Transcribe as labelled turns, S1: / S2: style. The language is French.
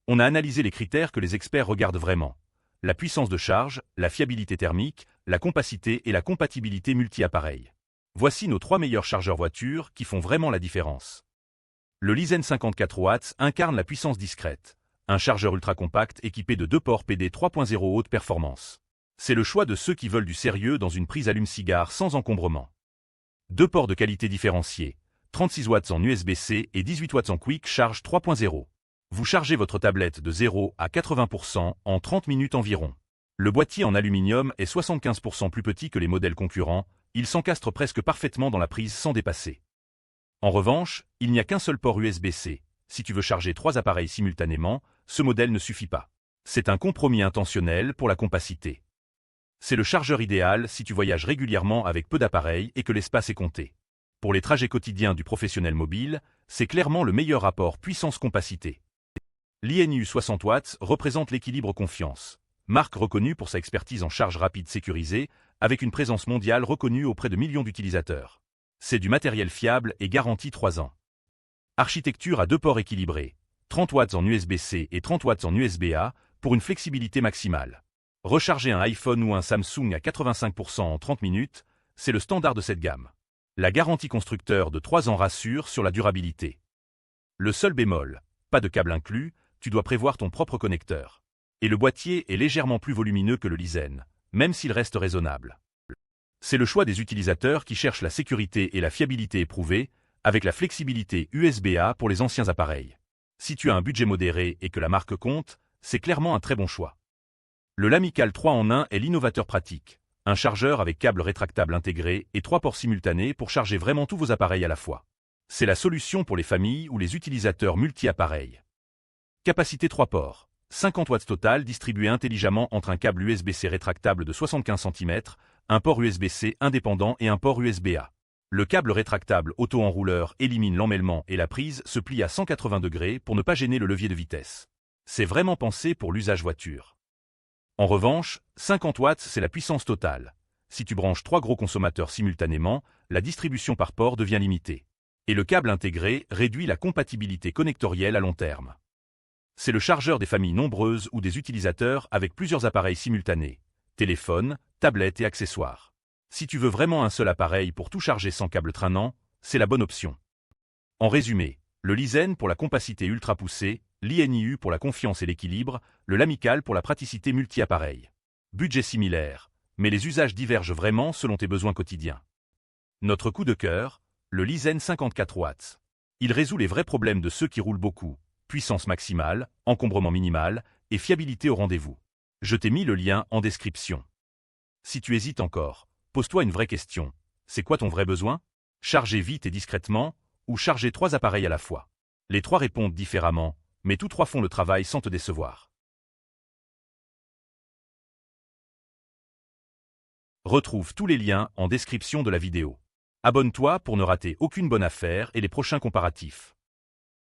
S1: On a analysé les critères que les experts regardent vraiment. La puissance de charge, la fiabilité thermique, la compacité et la compatibilité multi-appareils. Voici nos 3 meilleurs chargeurs voiture qui font vraiment la différence. Le Lysen 54 watts incarne la puissance discrète. Un chargeur ultra compact équipé de 2 ports PD 3.0 haute performance. C'est le choix de ceux qui veulent du sérieux dans une prise allume-cigare sans encombrement. 2 ports de qualité différenciée, 36 watts en USB-C et 18 watts en Quick Charge 3.0. Vous chargez votre tablette de 0 à 80% en 30 minutes environ. Le boîtier en aluminium est 75% plus petit que les modèles concurrents, il s'encastre presque parfaitement dans la prise sans dépasser. En revanche, il n'y a qu'un seul port USB-C. Si tu veux charger 3 appareils simultanément, ce modèle ne suffit pas. C'est un compromis intentionnel pour la compacité. C'est le chargeur idéal si tu voyages régulièrement avec peu d'appareils et que l'espace est compté. Pour les trajets quotidiens du professionnel mobile, c'est clairement le meilleur rapport puissance-compacité. L'INU 60 watts représente l'équilibre confiance. Marque reconnue pour sa expertise en charge rapide sécurisée, avec une présence mondiale reconnue auprès de millions d'utilisateurs. C'est du matériel fiable et garanti 3 ans. Architecture à 2 ports équilibrés, 30 watts en USB-C et 30 watts en USB-A, pour une flexibilité maximale. Recharger un iPhone ou un Samsung à 85% en 30 minutes, c'est le standard de cette gamme. La garantie constructeur de 3 ans rassure sur la durabilité. Le seul bémol, pas de câble inclus, tu dois prévoir ton propre connecteur. Et le boîtier est légèrement plus volumineux que le Lysen, même s'il reste raisonnable. C'est le choix des utilisateurs qui cherchent la sécurité et la fiabilité éprouvée, avec la flexibilité USB-A pour les anciens appareils. Si tu as un budget modéré et que la marque compte, c'est clairement un très bon choix. Le Lamical 3 en 1 est l'innovateur pratique. Un chargeur avec câble rétractable intégré et 3 ports simultanés pour charger vraiment tous vos appareils à la fois. C'est la solution pour les familles ou les utilisateurs multi-appareils. Capacité 3 ports. 50 watts total distribué intelligemment entre un câble USB-C rétractable de 75 cm, un port USB-C indépendant et un port USB-A. Le câble rétractable auto-enrouleur élimine l'emmêlement et la prise se plie à 180 degrés pour ne pas gêner le levier de vitesse. C'est vraiment pensé pour l'usage voiture. En revanche, 50 watts c'est la puissance totale. Si tu branches 3 gros consommateurs simultanément, la distribution par port devient limitée. Et le câble intégré réduit la compatibilité connectorielle à long terme. C'est le chargeur des familles nombreuses ou des utilisateurs avec plusieurs appareils simultanés, téléphone, tablette et accessoires. Si tu veux vraiment un seul appareil pour tout charger sans câble traînant, c'est la bonne option. En résumé, le Lysen pour la compacité ultra poussée, l'INU pour la confiance et l'équilibre, le Lamical pour la praticité multi-appareil. Budget similaire, mais les usages divergent vraiment selon tes besoins quotidiens. Notre coup de cœur, le Lysen 54 watts. Il résout les vrais problèmes de ceux qui roulent beaucoup. Puissance maximale, encombrement minimal et fiabilité au rendez-vous. Je t'ai mis le lien en description. Si tu hésites encore, pose-toi une vraie question. C'est quoi ton vrai besoin? Charger vite et discrètement, ou charger 3 appareils à la fois? Les 3 répondent différemment, mais tous 3 font le travail sans te décevoir. Retrouve tous les liens en description de la vidéo. Abonne-toi pour ne rater aucune bonne affaire et les prochains comparatifs.